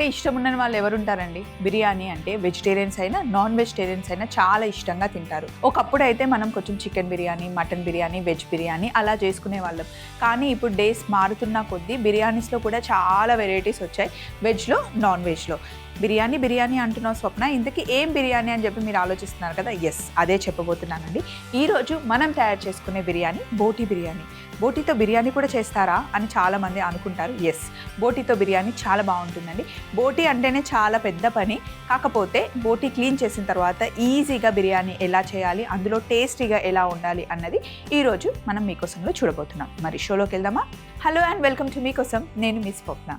అంటే ఇష్టం ఉన్న వాళ్ళు ఎవరు ఉంటారండి? బిర్యానీ అంటే వెజిటేరియన్స్ అయినా నాన్ వెజిటేరియన్స్ అయినా చాలా ఇష్టంగా తింటారు. ఒకప్పుడు అయితే మనం కొంచెం chicken biryani, mutton biryani, veg biryani అలా చేసుకునే వాళ్ళం. కానీ ఇప్పుడు డేస్ మారుతున్న కొద్దీ బిర్యానీస్లో కూడా చాలా వెరైటీస్ వచ్చాయి, వెజ్లో నాన్ వెజ్లో. బిర్యానీ అంటున్నావు స్వప్న, ఇంతకీ ఏం బిర్యానీ అని చెప్పి మీరు ఆలోచిస్తున్నారు కదా. ఎస్, అదే చెప్పబోతున్నానండి. ఈరోజు మనం తయారు చేసుకునే బిర్యానీ బోటీ బిర్యానీ. బోటీతో బిర్యానీ కూడా చేస్తారా అని చాలామంది అనుకుంటారు. ఎస్, బోటీతో బిర్యానీ చాలా బాగుంటుందండి. బోటీ అంటేనే చాలా పెద్ద పని, కాకపోతే బోటీ క్లీన్ చేసిన తర్వాత ఈజీగా బిర్యానీ ఎలా చేయాలి, అందులో టేస్టీగా ఎలా ఉండాలి అన్నది ఈరోజు మనం మీకోసంలో చూడబోతున్నాం. మరి షోలోకి వెళ్దామా? హలో అండ్ వెల్కమ్ టు మీకోసం, నేను మీ స్వప్న.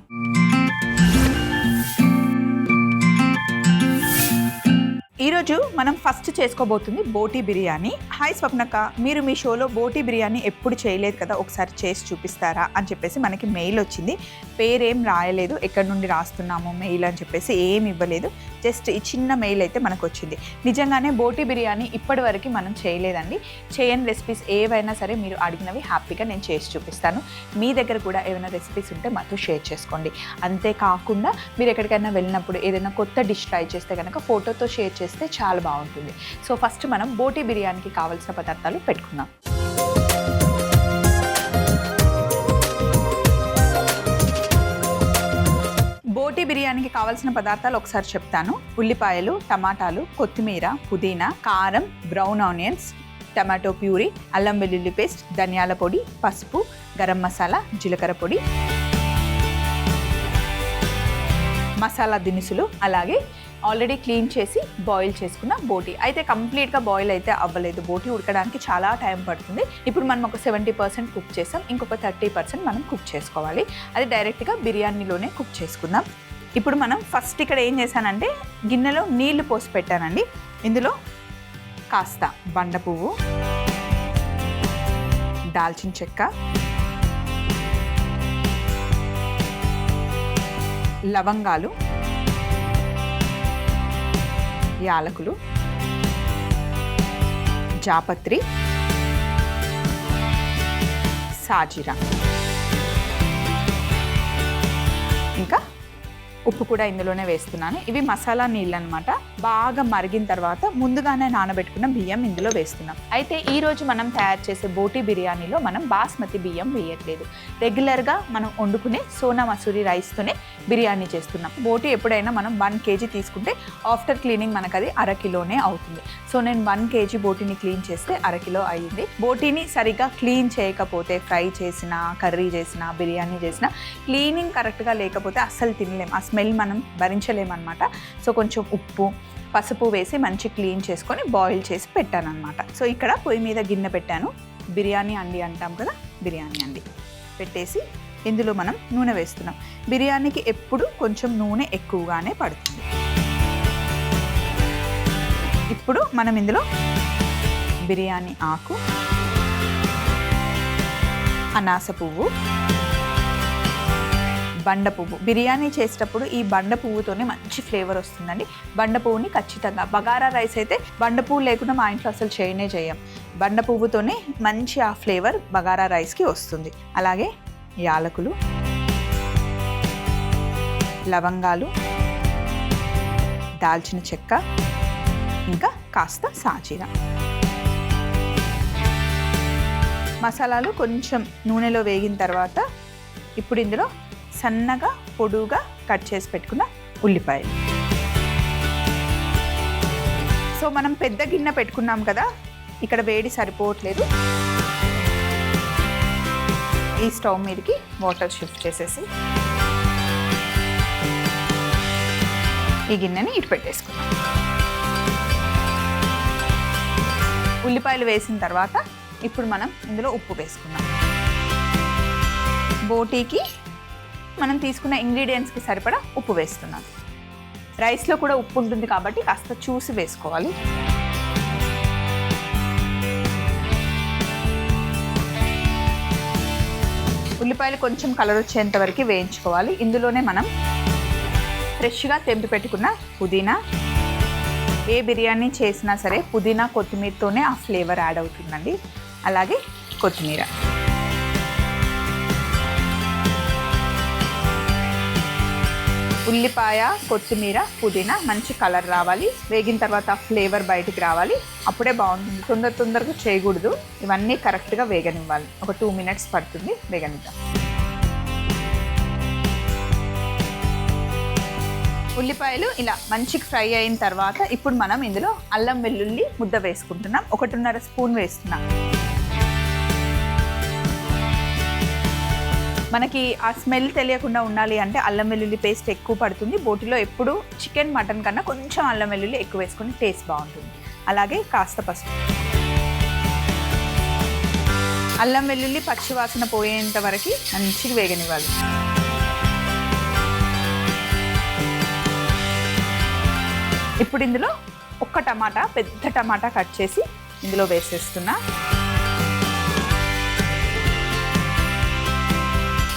ఈరోజు మనం ఫస్ట్ చేసుకోబోతుంది బోటీ బిర్యానీ. హాయ్ స్వప్నక్క, మీరు మీ షోలో బోటీ బిర్యానీ ఎప్పుడు చేయలేదు కదా, ఒకసారి చేసి చూపిస్తారా అని చెప్పేసి మనకి మెయిల్ వచ్చింది. పేరేం రాయలేదు, ఎక్కడి నుండి రాస్తున్నాము మెయిల్ అని చెప్పేసి ఏమి ఇవ్వలేదు, జస్ట్ ఈ చిన్న మెయిల్ అయితే మనకు వచ్చింది. నిజంగానే బోటీ బిర్యానీ ఇప్పటి వరకు మనం చేయలేదండి. చేయని రెసిపీస్ ఏవైనా సరే మీరు అడిగినవి హ్యాపీగా నేను చేసి చూపిస్తాను. మీ దగ్గర కూడా ఏమైనా రెసిపీస్ ఉంటే మాతో షేర్ చేసుకోండి. అంతేకాకుండా మీరు ఎక్కడికైనా వెళ్ళినప్పుడు ఏదైనా కొత్త డిష్ ట్రై చేస్తే కనుక ఫోటోతో షేర్ చేస్తే చాలా బాగుంటుంది. సో ఫస్ట్ మనం బోటీ బిర్యానీకి కావాల్సిన పదార్థాలు పెట్టుకుందాం. బోటీ బిర్యానీకి కావాల్సిన పదార్థాలు ఒకసారి చెప్తాను. ఉల్లిపాయలు, టమాటాలు, కొత్తిమీర, పుదీనా, కారం, బ్రౌన్ ఆనియన్స్, టమాటో ప్యూరీ, అల్లం వెల్లుల్లి పేస్ట్, ధనియాల పొడి, పసుపు, గరం మసాలా, జీలకర్ర పొడి, మసాలా దినుసులు, అలాగే ఆల్రెడీ క్లీన్ చేసి బాయిల్ చేసుకున్న బోటీ. అయితే కంప్లీట్గా బాయిల్ అయితే అవ్వలేదు, బోటీ ఉడకడానికి చాలా టైం పడుతుంది. ఇప్పుడు మనం ఒక 70% కుక్ చేసాం, ఇంకొక 30% మనం కుక్ చేసుకోవాలి. అది డైరెక్ట్గా బిర్యానీలోనే కుక్ చేసుకుందాం. ఇప్పుడు మనం ఫస్ట్ ఇక్కడ ఏం చేశానంటే గిన్నెలో నీళ్లు పోసి పెట్టానండి. ఇందులో కాస్త బండ పువ్వు, దాల్చిన చెక్క, లవంగాలు, యాలకులు, జాపత్రి, సాజీరా, ఇంకా ఉప్పు కూడా ఇందులోనే వేస్తున్నాను. ఇవి మసాలా నీళ్ళు అనమాట. బాగా మరిగిన తర్వాత ముందుగానే నానబెట్టుకున్న బియ్యం ఇందులో వేస్తున్నాం. అయితే ఈరోజు మనం తయారు చేసే బోటీ బిర్యానీలో మనం బాస్మతి బియ్యం వేయట్లేదు. రెగ్యులర్గా మనం వండుకునే సోనా మసూరి రైస్తోనే బిర్యానీ చేస్తున్నాం. బోటీ ఎప్పుడైనా మనం 1 kg తీసుకుంటే ఆఫ్టర్ క్లీనింగ్ మనకు అది 1/2 కిలోనే అవుతుంది. సో నేను 1 kg బోటీని క్లీన్ చేస్తే 1/2 కిలో అయ్యింది. బోటీని సరిగ్గా క్లీన్ చేయకపోతే ఫ్రై చేసినా, కర్రీ చేసినా, బిర్యానీ చేసినా క్లీనింగ్ కరెక్ట్గా లేకపోతే అస్సలు తినలేం, ఆ స్మెల్ మనం భరించలేమన్నమాట. సో కొంచెం ఉప్పు, పసుపు వేసి మంచి క్లీన్ చేసుకొని బాయిల్ చేసి పెట్టానన్నమాట. సో ఇక్కడ పొయ్యి మీద గిన్నె పెట్టాను. బిర్యానీ అండి అంటాం కదా, బిర్యానీ అండి పెట్టేసి ఇందులో మనం నూనె వేస్తున్నాం. బిర్యానీకి ఎప్పుడు కొంచెం నూనె ఎక్కువగానే పడుతుంది. ఇప్పుడు మనం ఇందులో బిర్యానీ ఆకు, అనాస పువ్వు, బండ పువ్వు. బిర్యానీ చేసేటప్పుడు ఈ బండ పువ్వుతోనే మంచి ఫ్లేవర్ వస్తుందండి. బండ పువ్వుని ఖచ్చితంగా, బగారా రైస్ అయితే బండ పువ్వు లేకుండా మా ఇంట్లో అసలు చేయం. బండ పువ్వుతోనే మంచి ఆ ఫ్లేవర్ బగారా రైస్కి వస్తుంది. అలాగే యాలకులు, లవంగాలు, దాల్చిన చెక్క, ఇంకా కాస్త సాజీరా. మసాలాలు కొంచెం నూనెలో వేగిన తర్వాత ఇప్పుడు ఇందులో సన్నగా పొడుగా కట్ చేసి పెట్టుకున్న ఉల్లిపాయలు. సో మనం పెద్ద గిన్నె పెట్టుకున్నాం కదా, ఇక్కడ వేడి సరిపోవట్లేదు. ఈ స్టవ్ మీదకి వాటర్ షిఫ్ట్ చేసేసి ఈ గిన్నెని ఇటు పెట్టేసుకున్నాం. ఉల్లిపాయలు వేసిన తర్వాత ఇప్పుడు మనం ఇందులో ఉప్పు వేసుకున్నాం. బోటీకి మనం తీసుకున్న ఇంగ్రీడియంట్స్కి సరిపడా ఉప్పు వేస్తున్నాం. రైస్లో కూడా ఉప్పు ఉంటుంది కాబట్టి కాస్త చూసి వేసుకోవాలి. ఉల్లిపాయలు కొంచెం కలర్ వచ్చేంత వరకు వేయించుకోవాలి. ఇందులోనే మనం ఫ్రెష్గా తెంపి పెట్టుకున్న పుదీనా, ఏ బిర్యానీ చేసినా సరే పుదీనా కొత్తిమీరతోనే ఆ ఫ్లేవర్ యాడ్ అవుతుందండి. అలాగే కొత్తిమీర, ఉల్లిపాయ, కొత్తిమీర, పుదీనా మంచి కలర్ రావాలి. వేగిన తర్వాత ఫ్లేవర్ బయటికి రావాలి. అప్పుడే బాగుంటుంది. తొందరగా చేయకూడదు. ఇవన్నీ కరెక్ట్గా వేగనివ్వాలి. ఒక 2 minutes పడుతుంది వేగనిద్దాం. ఉల్లిపాయలు ఇలా మంచిగా ఫ్రై అయిన తర్వాత ఇప్పుడు మనం ఇందులో అల్లం వెల్లుల్లి ముద్ద వేసుకుంటున్నాం. 1.5 స్పూన్ వేస్తున్నాం. మనకి ఆ స్మెల్ తెలియకుండా ఉండాలి అంటే అల్లం వెల్లుల్లి పేస్ట్ ఎక్కువ పడుతుంది. బోటిలో ఎప్పుడు చికెన్, మటన్ కన్నా కొంచెం అల్లం వెల్లుల్లి ఎక్కువ వేసుకొని టేస్ట్ బాగుంటుంది. అలాగే కాస్త పసుపు. అల్లం వెల్లుల్లి పచ్చివాసన పోయేంత వరకు మంచిగా వేగనివ్వాలి. ఇప్పుడు ఇందులో ఒక్క టమాటా, పెద్ద టమాటా కట్ చేసి ఇందులో వేసేస్తున్నా.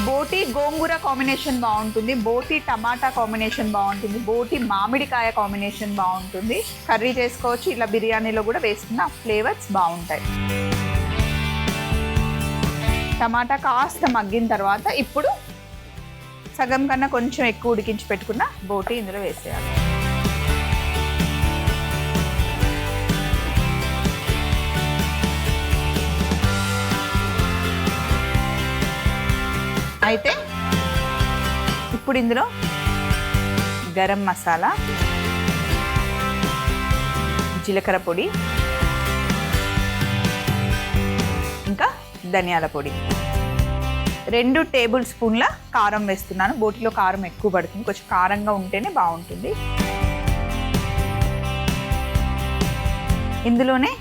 బోటి గోంగూర కాంబినేషన్ బాగుంటుంది. బోటి టమాటా కాంబినేషన్ బాగుంటుంది. బోటి మామిడికాయ కాంబినేషన్ బాగుంటుంది. కర్రీ చేసుకోవచ్చు. ఇలా బిర్యానీలో కూడా వేసుకున్న ఫ్లేవర్స్ బాగుంటాయి. టమాటా కాస్త మగ్గిన తర్వాత ఇప్పుడు సగం కన్నా కొంచెం ఎక్కువ ఉడికించి పెట్టుకున్న బోటి ఇందులో వేసేయాలి. అయితే ఇప్పుడు ఇందులో గరం మసాలా, జీలకర్ర పొడి, ఇంకా ధనియాల పొడి, 2 టేబుల్ స్పూన్ల కారం వేస్తున్నాను. బోటిలో కారం ఎక్కువ పడుతుంది. కొంచెం కారంగా ఉంటేనే బాగుంటుంది. ఇందులోనే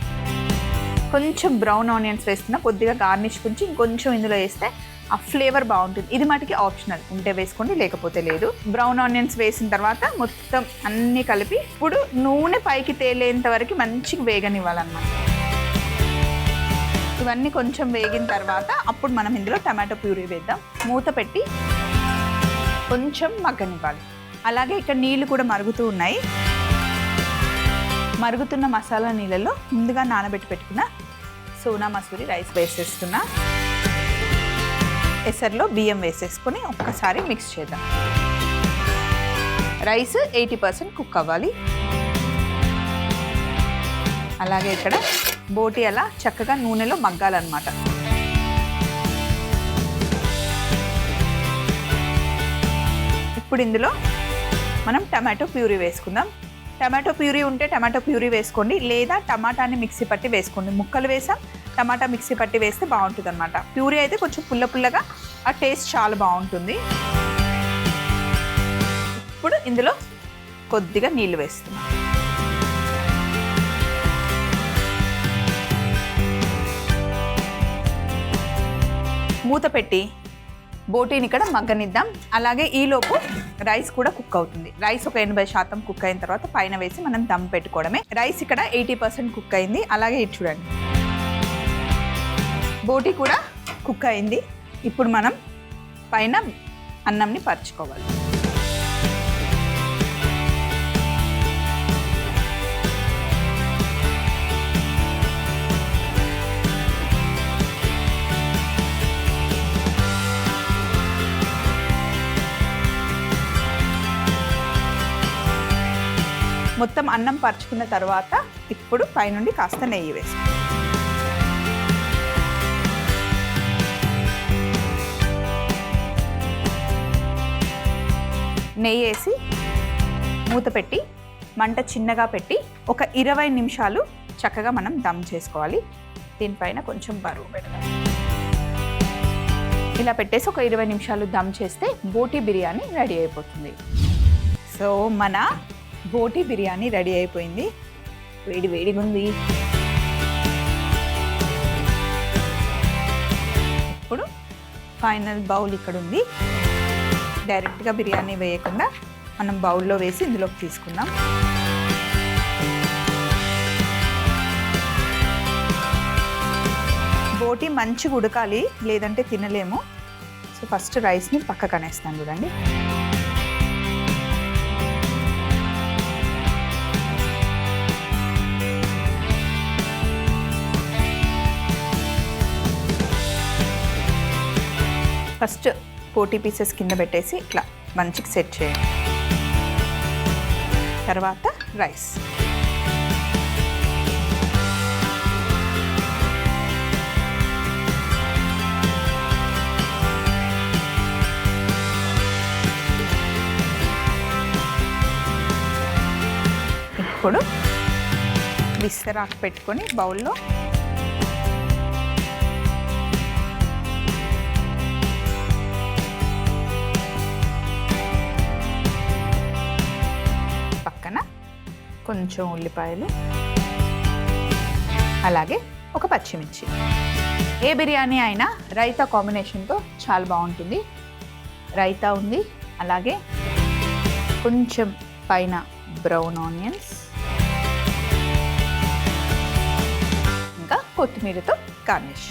కొంచెం బ్రౌన్ ఆనియన్స్ వేస్తున్నా. కొద్దిగా గార్నిష్ కొంచెం ఇంకొంచెం ఇందులో వేస్తే ఆ ఫ్లేవర్ బాగుంటుంది. ఇది మటుకి ఆప్షనల్, ఉంటే వేసుకోండి లేకపోతే లేదు. బ్రౌన్ ఆనియన్స్ వేసిన తర్వాత మొత్తం అన్నీ కలిపి ఇప్పుడు నూనె పైకి తేలేంత వరకు మంచిగా వేగనివ్వాలన్నమాట. ఇవన్నీ కొంచెం వేగిన తర్వాత అప్పుడు మనం ఇందులో టమాటో ప్యూరీ వేద్దాం. మూత పెట్టి కొంచెం మగ్గనివ్వాలి. అలాగే ఇక్కడ నీళ్ళు కూడా మరుగుతూ ఉన్నాయి. మరుగుతున్న మసాలా నీళ్ళలో ముందుగా నానబెట్టి పెట్టుకున్న సోనా మసూరి రైస్ వేసేస్తున్నా. ఎసర్లో బియ్యం వేసేసుకొని ఒక్కసారి మిక్స్ చేద్దాం. రైస్ 80% కుక్ అవ్వాలి. అలాగే ఇక్కడ బోటి అలా చక్కగా నూనెలో మగ్గాలన్నమాట. ఇప్పుడు ఇందులో మనం టమాటో ప్యూరీ వేసుకుందాం. టమాటో ప్యూరీ ఉంటే టమాటో ప్యూరీ వేసుకోండి, లేదా టమాటాని మిక్సీ పట్టి వేసుకోండి. ముక్కలు వేసాం, టమాటా మిక్సీ పట్టి వేస్తే బాగుంటుంది అనమాట. ప్యూరీ అయితే కొంచెం పుల్లగా ఆ టేస్ట్ చాలా బాగుంటుంది. ఇప్పుడు ఇందులో కొద్దిగా నీళ్ళు వేస్తున్నాం. మూత పెట్టి బోటీని ఇక్కడ మగ్గనిద్దాం. అలాగే ఈలోపు రైస్ కూడా కుక్ అవుతుంది. రైస్ ఒక 80% కుక్ అయిన తర్వాత పైన వేసి మనం దమ్ పెట్టుకోవడమే. రైస్ ఇక్కడ 80% కుక్ అయింది. అలాగే ఇది చూడండి, బోటీ కూడా కుక్ అయింది. ఇప్పుడు మనం పైన అన్నంని పరుచుకోవాలి. మొత్తం అన్నం పరుచుకున్న తర్వాత ఇప్పుడు పైనుండి కాస్త నెయ్యి వేసి నెయ్యి వేసి మూత పెట్టి మంట చిన్నగా పెట్టి ఒక 20 నిమిషాలు చక్కగా మనం దమ్ చేసుకోవాలి. దీనిపైన కొంచెం బరువు పెడదాం. ఇలా పెట్టేసి ఒక 20 నిమిషాలు దమ్ చేస్తే బోటీ బిర్యానీ రెడీ అయిపోతుంది. సో మన బోటీ బిర్యానీ రెడీ అయిపోయింది. వేడిగా ఉంది. ఇప్పుడు ఫైనల్ బౌల్ ఇక్కడ ఉంది. డైరెక్ట్గా బిర్యానీ వేయకుండా మనం బౌల్లో వేసి ఇందులోకి తీసుకుందాం. బోటీ మంచిగా ఉడకాలి, లేదంటే తినలేము. సో ఫస్ట్ రైస్ని పక్కకు అనేస్తాను చూడండి. ఫస్ట్ 40 పీసెస్ కింద పెట్టేసి ఇట్లా మంచిగా సెట్ చేయండి. తర్వాత రైస్. ఇప్పుడు విస్తరాకు పెట్టుకొని బౌల్లో పక్కన కొంచెం ఉల్లిపాయలు, అలాగే ఒక పచ్చిమిర్చి. ఏ బిర్యానీ అయినా రైతా కాంబినేషన్తో చాలా బాగుంటుంది. రైతా ఉంది, అలాగే కొంచెం పైన బ్రౌన్ ఆనియన్స్, ఇంకా కొత్తిమీరతో గార్నిష్.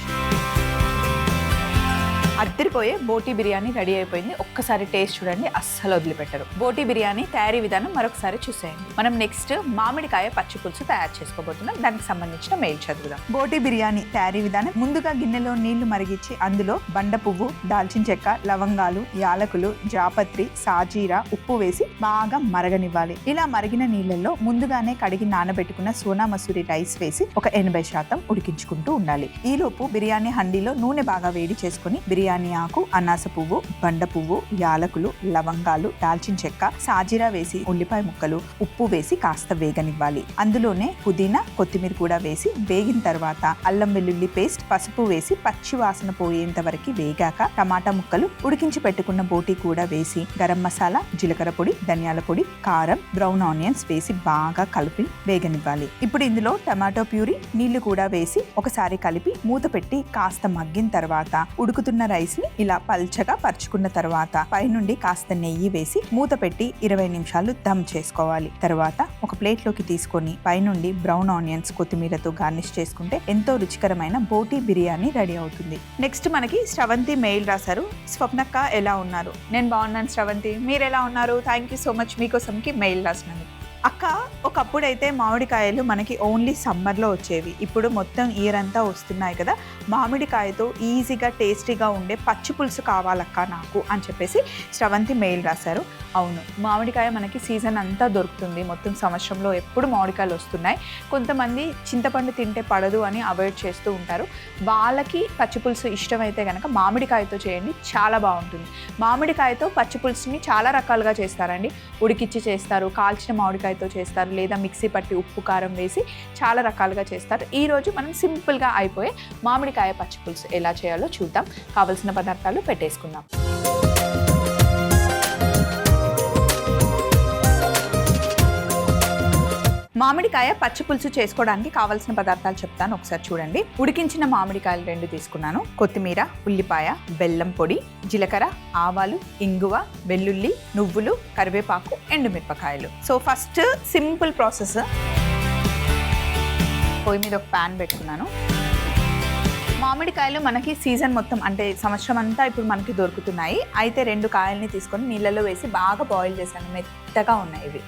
అద్దరిపోయే బోటీ బిర్యానీ రెడీ అయిపోయింది. ఒక్కసారి టేస్ట్ చూడండి, అస్సలు వదిలిపెట్టరు. బోటీ బిర్యానీ తయారీ విధానం మరొకసారి చూసేయండి. మనం నెక్స్ట్ మామిడికాయ పచ్చి పులుసు తయారు చేసుకోబోతున్నాం. దానికి సంబంధించిన మెయిల్ చదువుదాం. బోటీ బిర్యానీ తయారీ విధానం: ముందుగా గిన్నెలో నీళ్లు మరిగించి అందులో బండ పువ్వు, దాల్చిన చెక్క, లవంగాలు, యాలకులు, జాపత్రి, సాజీరా, ఉప్పు వేసి బాగా మరగనివ్వాలి. ఇలా మరిగిన నీళ్ళల్లో ముందుగానే కడిగి నానబెట్టుకున్న సోనా మసూరి రైస్ వేసి ఒక 80% ఉడికించుకుంటూ ఉండాలి. ఈలోపు బిర్యానీ హండీలో నూనె బాగా వేడి చేసుకుని బిర్యానీ ఆకు, అనాస పువ్వు, బండ పువ్వు, యాలకులు, లవంగాలు, దాల్చిన చెక్క, సాజీరా వేసి ఉల్లిపాయ ముక్కలు, ఉప్పు వేసి కాస్త వేగనివ్వాలి. అందులోనే పుదీనా, కొత్తిమీర కూడా వేసి వేగిన తర్వాత అల్లం వెల్లుల్లి పేస్ట్, పసుపు వేసి పచ్చి వాసన పోయేంత వరకు వేగాక టమాటా ముక్కలు, ఉడికించి పెట్టుకున్న బోటీ కూడా వేసి గరం మసాలా, జీలకర్ర పొడి, ధనియాల పొడి, కారం, బ్రౌన్ ఆనియన్స్ వేసి బాగా కలిపి వేగనివ్వాలి. ఇప్పుడు ఇందులో టమాటో ప్యూరీ, నీళ్లు కూడా వేసి ఒకసారి కలిపి మూత పెట్టి కాస్త మగ్గిన తర్వాత ఉడుకుతున్న రైస్ ని ఇలా పల్చగా పరుచుకున్న తర్వాత పైనుండి కాస్త నెయ్యి వేసి మూత పెట్టి 20 నిమిషాలు దమ్ చేసుకోవాలి. తర్వాత ఒక ప్లేట్ లోకి తీసుకొని పైనుండి బ్రౌన్ ఆనియన్స్, కొత్తిమీరతో గార్నిష్ చేసుకుంటే ఎంతో రుచికరమైన బోటీ బిర్యానీ రెడీ అవుతుంది. నెక్స్ట్ మనకి శ్రవంతి మెయిల్ రాశారు. స్వప్నక్క ఎలా ఉన్నారు? నేను బాగున్నాను శ్రవంతి, మీరు ఎలా ఉన్నారు? Thank you so much. మీకోసంకి మెయిల్ రాసినాను. అక్క, ఒకప్పుడైతే మామిడికాయలు మనకి ఓన్లీ సమ్మర్లో వచ్చేవి. ఇప్పుడు మొత్తం ఇయర్ అంతా వస్తున్నాయి కదా. మామిడికాయతో ఈజీగా టేస్టీగా ఉండే పచ్చి పులుసు కావాలక్క నాకు అని చెప్పేసి శ్రవంతి మెయిల్ రాశారు. అవును, మామిడికాయ మనకి సీజన్ అంతా దొరుకుతుంది. మొత్తం సంవత్సరంలో ఎప్పుడు మామిడికాయలు వస్తున్నాయి. కొంతమంది చింతపండు తింటే పడదు అని అవాయిడ్ చేస్తూ ఉంటారు. వాళ్ళకి పచ్చి పులుసు ఇష్టమైతే కనుక మామిడికాయతో చేయండి, చాలా బాగుంటుంది. మామిడికాయతో పచ్చి పులుసుని చాలా రకాలుగా చేస్తారండి. ఉడికిచ్చి చేస్తారు, కాల్చిన మామిడికాయతో చేస్తారు, లేదా మిక్సీ పట్టి ఉప్పు కారం వేసి చాలా రకాలుగా చేస్తారు. ఈరోజు మనం సింపుల్గా అయిపోయే మామిడికాయ పచ్చి పులుసు ఎలా చేయాలో చూద్దాం. కావలసిన పదార్థాలు పెట్టేసుకుందాం. మామిడికాయ పచ్చి పులుసు చేసుకోవడానికి కావాల్సిన పదార్థాలు చెప్తాను, ఒకసారి చూడండి. ఉడికించిన మామిడికాయలు 2 తీసుకున్నాను. కొత్తిమీర, ఉల్లిపాయ, బెల్లం పొడి, జీలకర్ర, ఆవాలు, ఇంగువ, వెల్లుల్లి, నువ్వులు, కరివేపాకు, ఎండుమిరపకాయలు. So first simple process. పొయ్యి మీద ఒక ప్యాన్ పెట్టుకున్నాను. మామిడికాయలు మనకి సీజన్ మొత్తం అంటే సంవత్సరం అంతా ఇప్పుడు మనకి దొరుకుతున్నాయి. అయితే 2 కాయల్ని తీసుకొని నీళ్ళలో వేసి బాగా బాయిల్ చేశాను. మెత్తగా ఉన్నాయి ఇవి.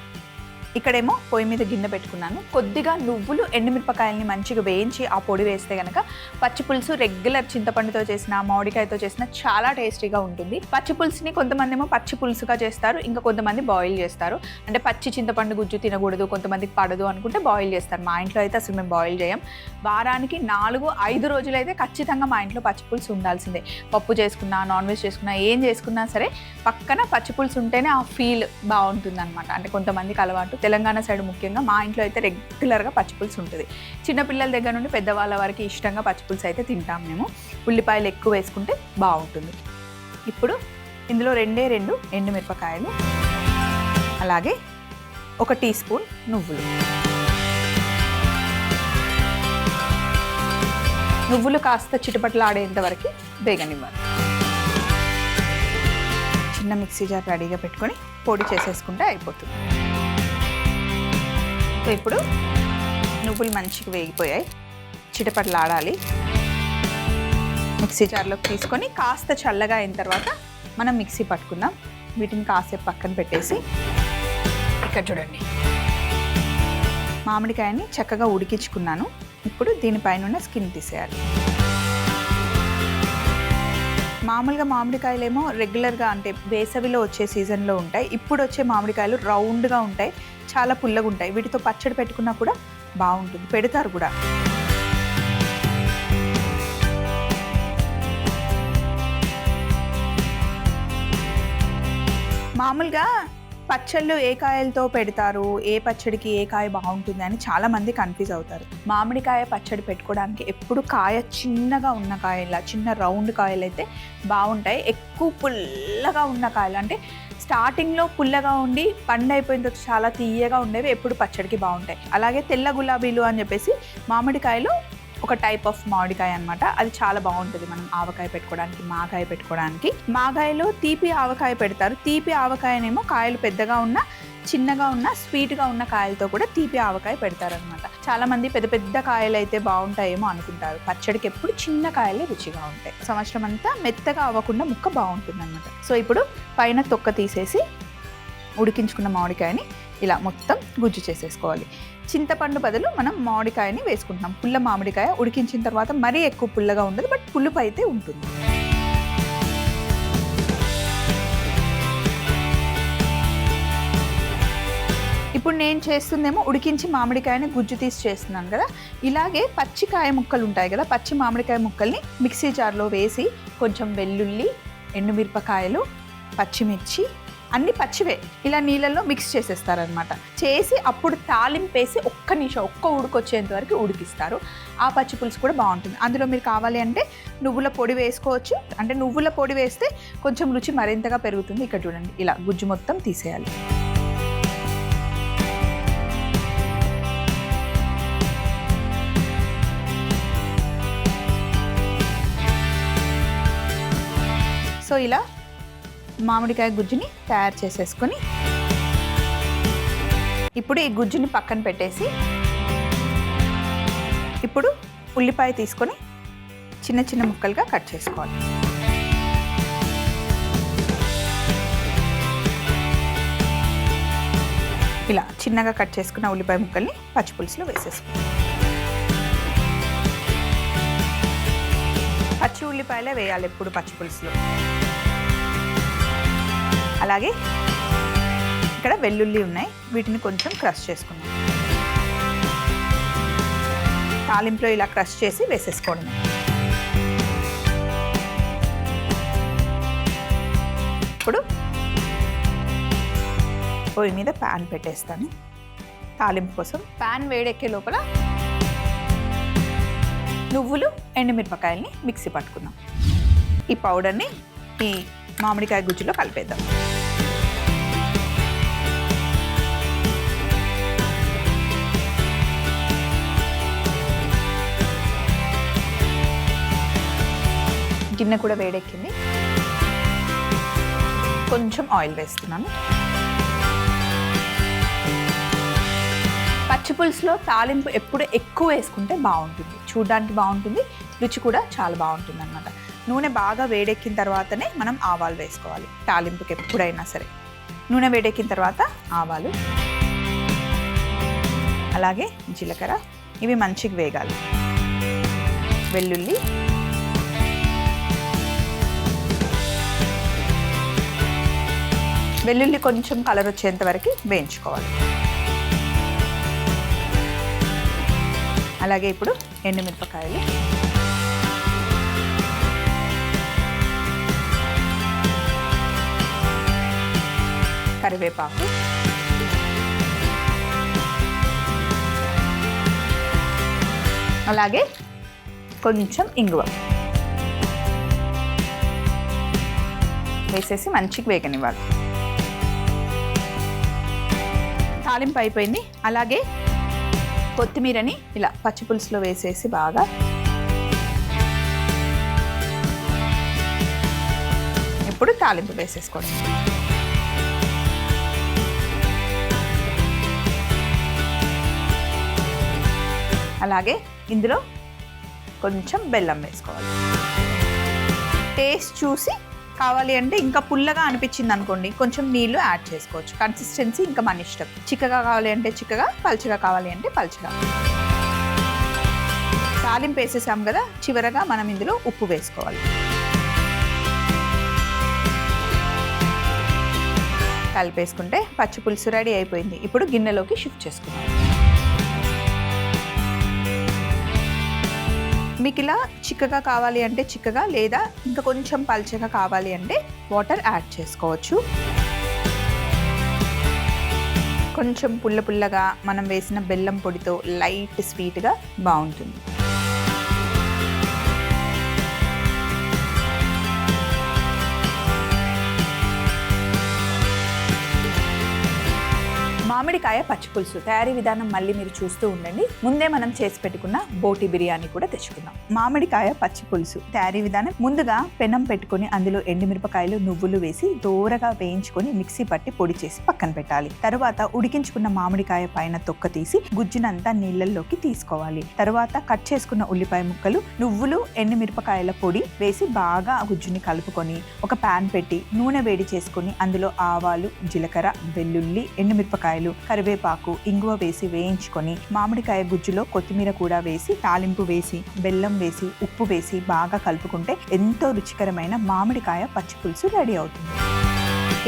ఇక్కడేమో పొయ్యి మీద గిన్నె పెట్టుకున్నాను. కొద్దిగా నువ్వులు, ఎండుమిరపకాయలని మంచిగా వేయించి ఆ పొడి వేస్తే కనుక పచ్చి పులుసు రెగ్యులర్ చింతపండుతో చేసిన, మామిడికాయతో చేసిన చాలా టేస్టీగా ఉంటుంది. పచ్చి పులుసుని కొంతమంది ఏమో పచ్చి పులుసుగా చేస్తారు, ఇంకా కొంతమంది బాయిల్ చేస్తారు. అంటే పచ్చి చింతపండు గుజ్జు తినకూడదు, కొంతమందికి పడదు అనుకుంటే బాయిల్ చేస్తారు. మా ఇంట్లో అయితే అసలు మేము బాయిల్ చేయం. వారానికి 4-5 రోజులు అయితే ఖచ్చితంగా మా ఇంట్లో పచ్చి పులుసు ఉండాల్సిందే. పప్పు చేసుకున్నా, నాన్ వెజ్ చేసుకున్నా, ఏం చేసుకున్నా సరే పక్కన పచ్చి పులుసు ఉంటేనే ఆ ఫీల్ బాగుంటుంది అనమాట. అంటే కొంతమందికి అలవాటు. తెలంగాణ సైడ్ ముఖ్యంగా మా ఇంట్లో అయితే రెగ్యులర్గా పచ్చిపులుసు ఉంటుంది. చిన్నపిల్లల దగ్గర నుండి పెద్దవాళ్ళ వారికి ఇష్టంగా పచ్చిపులుసు అయితే తింటాం మేము. ఉల్లిపాయలు ఎక్కువ వేసుకుంటే బాగుంటుంది. ఇప్పుడు ఇందులో 2 ఎండుమిరపకాయలు, అలాగే 1 టీ స్పూన్ నువ్వులు. నువ్వులు కాస్త చిటపటలాడేంత వరకు వేగనివ్వాలి. చిన్న మిక్సీ జార్ రెడీగా పెట్టుకొని పొడి చేసేసుకుంటే అయిపోతుంది. సో ఇప్పుడు నువ్వులు మంచిగా వేగిపోయాయి, చిటపటలాడాలి. మిక్సీ జార్లోకి తీసుకొని కాస్త చల్లగా అయిన తర్వాత మనం మిక్సీ పట్టుకుందాం. వీటిని కాసేపు పక్కన పెట్టేసి ఇక్కడ చూడండి, మామిడికాయని చక్కగా ఉడికించుకున్నాను. ఇప్పుడు దీనిపైన ఉన్న స్కిన్ తీసేయాలి. మామూలుగా మామిడికాయలేమో రెగ్యులర్గా అంటే వేసవిలో వచ్చే సీజన్లో ఉంటాయి. ఇప్పుడు వచ్చే మామిడికాయలు రౌండ్గా ఉంటాయి, చాలా పుల్లగా ఉంటాయి. వీటితో పచ్చడి పెట్టుకున్నా కూడా బాగుంటుంది, పెడతారు కూడా. మామూలుగా పచ్చళ్ళు ఏ కాయలతో పెడతారు, ఏ పచ్చడికి ఏ కాయ బాగుంటుంది అని చాలామంది కన్ఫ్యూజ్ అవుతారు. మామిడికాయ పచ్చడి పెట్టుకోవడానికి ఎప్పుడు కాయ చిన్నగా ఉన్న కాయల, చిన్న రౌండ్ కాయలు అయితే బాగుంటాయి. ఎక్కువ పుల్లగా ఉన్న కాయలు అంటే స్టార్టింగ్లో పుల్లగా ఉండి పండు అయిపోయిన తర్వాత చాలా తీయగా ఉండేవి ఎప్పుడు పచ్చడికి బాగుంటాయి. అలాగే తెల్ల గులాబీలు అని చెప్పేసి మామిడికాయలు ఒక టైప్ ఆఫ్ మామిడికాయ అనమాట. అది చాలా బాగుంటుంది మనం ఆవకాయ పెట్టుకోవడానికి, మాగాయ పెట్టుకోవడానికి. మాగాయలో తీపి ఆవకాయ పెడతారు. తీపి ఆవకాయనేమో కాయలు పెద్దగా ఉన్న, చిన్నగా ఉన్న, స్వీట్గా ఉన్న కాయలతో కూడా తీపి ఆవకాయ పెడతారనమాట. చాలా మంది పెద్ద పెద్ద కాయలు అయితే బాగుంటాయేమో అనుకుంటారు. పచ్చడికి ఎప్పుడు చిన్న కాయలే రుచిగా ఉంటాయి. సంవత్సరం అంతా మెత్తగా అవ్వకుండా ముక్క బాగుంటుంది అనమాట. సో ఇప్పుడు పైన తొక్క తీసేసి ఉడికించుకున్న మామిడికాయని ఇలా మొత్తం గుజ్జు చేసేసుకోవాలి. చింతపండు బదులు మనం మామిడికాయని వేసుకుంటున్నాం. పుల్ల మామిడికాయ ఉడికించిన తర్వాత మరీ ఎక్కువ పుల్లగా ఉండదు, బట్ పులుపు అయితే ఉంటుంది. ఇప్పుడు నేను చేస్తుందేమో ఉడికించి మామిడికాయని గుజ్జు తీసి చేస్తున్నాను కదా. ఇలాగే పచ్చికాయ ముక్కలు ఉంటాయి కదా, పచ్చి మామిడికాయ ముక్కల్ని మిక్సీ జార్లో వేసి కొంచెం వెల్లుల్లి, ఎండుమిరపకాయలు, పచ్చిమిర్చి అన్ని పచ్చివే ఇలా నీళ్ళల్లో మిక్స్ చేసేస్తారనమాట. చేసి అప్పుడు తాలింపేసి ఒక్క నిమిషం, ఒక్క ఉడికొచ్చేంత వరకు ఉడికిస్తారు. ఆ పచ్చి పులుసు కూడా బాగుంటుంది. అందులో మీరు కావాలి అంటే నువ్వుల పొడి వేసుకోవచ్చు. అంటే నువ్వుల పొడి వేస్తే కొంచెం రుచి మరింతగా పెరుగుతుంది. ఇక్కడ చూడండి, ఇలా గుజ్జు మొత్తం తీసేయాలి. సో ఇలా మామిడికాయ గుజ్జుని తయారు చేసేసుకొని ఇప్పుడు ఈ గుజ్జుని పక్కన పెట్టేసి ఇప్పుడు ఉల్లిపాయ తీసుకొని చిన్న చిన్న ముక్కలుగా కట్ చేసుకోవాలి. ఇలా చిన్నగా కట్ చేసుకున్న ఉల్లిపాయ ముక్కల్ని పచ్చిపులుసులో వేసేసుకోవాలి. పచ్చి ఉల్లిపాయలే వేయాలి ఎప్పుడు పచ్చిపులుసులో. అలాగే ఇక్కడ వెల్లుల్లి ఉన్నాయి, వీటిని కొంచెం క్రష్ చేసుకున్నాం. తాలింపులో ఇలా క్రష్ చేసి వేసేసుకోవడం. ఇప్పుడు పొయ్యి మీద ప్యాన్ పెట్టేస్తాను తాలింపు కోసం. ప్యాన్ వేడెక్కే లోపల నువ్వులు, ఎండుమిరపకాయల్ని మిక్సీ పట్టుకున్నాం. ఈ పౌడర్ని ఈ మామిడికాయ గుజ్జులో కలిపేద్దాం. గిన్నె కూడా వేడెక్కింది. కొంచెం ఆయిల్ వేస్తున్నాను. పచ్చిపులుసులో తాలింపు ఎప్పుడు ఎక్కువ వేసుకుంటే బాగుంటుంది, చూడడానికి బాగుంటుంది, రుచి కూడా చాలా బాగుంటుంది అన్నమాట. నూనె బాగా వేడెక్కిన తర్వాతనే మనం ఆవాలు వేసుకోవాలి తాలింపుకి ఎప్పుడైనా సరే. నూనె వేడెక్కిన తర్వాత ఆవాలు, అలాగే జీలకర్ర, ఇవి మంచిగా వేగాలి. వెల్లుల్లి, వెల్లుల్లి కొంచెం కలర్ వచ్చేంత వరకు వేయించుకోవాలి. అలాగే ఇప్పుడు ఎండుమిరపకాయలు, కరివేపాకు, అలాగే కొంచెం ఇంగువ వేసేసి మంచిగా వేగనివ్వాలి. తాలింపు అయిపోయింది. అలాగే కొత్తిమీరని ఇలా పచ్చిపులుసులో వేసేసి బాగా ఇప్పుడు తాలింపు వేసేసుకోండి. అలాగే ఇందులో కొంచెం బెల్లం వేసుకోవాలి. టేస్ట్ చూసి కావాలి అంటే ఇంకా పుల్లగా అనిపించింది అనుకోండి, కొంచెం నీళ్లు యాడ్ చేసుకోవచ్చు. కన్సిస్టెన్సీ ఇంకా మన ఇష్టం. చిక్కగా కావాలి అంటే చిక్కగా, పల్చగా కావాలి అంటే పల్చగా. తాలింపు వేసేసాం కదా, చివరగా మనం ఇందులో ఉప్పు వేసుకోవాలి. కలిపేసుకుంటే పచ్చి పులుసు రెడీ అయిపోయింది. ఇప్పుడు గిన్నెలోకి షిఫ్ట్ చేసుకుందాం. మీకు ఇలా చిక్కగా కావాలి అంటే చిక్కగా, లేదా ఇంకా కొంచెం పల్చగా కావాలి అంటే వాటర్ యాడ్ చేసుకోవచ్చు. కొంచెం పుల్ల పుల్లగా మనం వేసిన బెల్లం పొడితో లైట్ స్వీట్గా బాగుంటుంది. మామిడికాయ పచ్చి పులుసు తయారీ విధానం మళ్ళీ మీరు చూస్తూ ఉండండి. ముందే మనం చేసి పెట్టుకున్న బోటి బిర్యానీ కూడా తెచ్చుకుందాం. మామిడికాయ పచ్చి పులుసు తయారీ విధానం: ముందుగా పెనం పెట్టుకొని అందులో ఎండుమిరపకాయలు, నువ్వులు వేసి దోరగా వేయించుకొని మిక్సీ పట్టి పొడి చేసి పక్కన పెట్టాలి. తర్వాత ఉడికించుకున్న మామిడికాయ పైన తొక్క తీసి గుజ్జునంతా నీళ్ళల్లోకి తీసుకోవాలి. తర్వాత కట్ చేసుకున్న ఉల్లిపాయ ముక్కలు, నువ్వులు, ఎండుమిరపకాయల పొడి వేసి బాగా గుజ్జుని కలుపుకొని ఒక పాన్ పెట్టి నూనె వేడి చేసుకొని అందులో ఆవాలు, జీలకర్ర, వెల్లుల్లి, ఎండుమిరపకాయలు, కరివేపాకు, ఇంగువ వేసి వేయించుకొని మామిడికాయ గుజ్జులో కొత్తిమీర కూడా వేసి తాలింపు వేసి బెల్లం వేసి ఉప్పు వేసి బాగా కలుపుకుంటే ఎంతో రుచికరమైన మామిడికాయ పచ్చి పులుసు రెడీ అవుతుంది.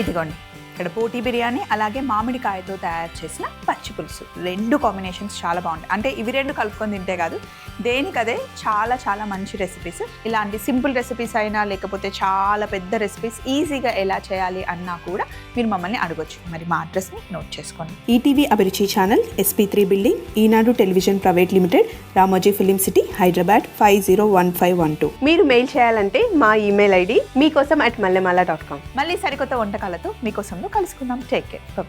ఇదిగోండి, ఇక్కడ బోటి బిర్యానీ అలాగే మామిడికాయతో తయారు చేసిన పచ్చి పులుసు. రెండు కాంబినేషన్స్ చాలా బాగుంటాయి. అంటే ఇవి రెండు కలుపుకొని తింటే కాదు, దేనికదే చాలా చాలా మంచి రెసిపీస్. ఇలాంటి సింపుల్ రెసిపీస్ అయినా లేకపోతే చాలా పెద్ద రెసిపీస్ ఈజీగా ఎలా చేయాలి అన్నా కూడా మీరు మమ్మల్ని అడగొచ్చు. మరి మా అడ్రస్ని నోట్ చేసుకోండి. ETV Abhiruchi channel, SP3 building, Eenadu television private limited, Ramoji film city, Hyderabad 501512. మీరు మెయిల్ చేయాలంటే మా ఈమెయిల్ ID మీకోసం @mallemala.com. మళ్ళీ సరికొత్త వంటకాలతో మీకోసం కలుసుకుందాం. Take care. బాయ్.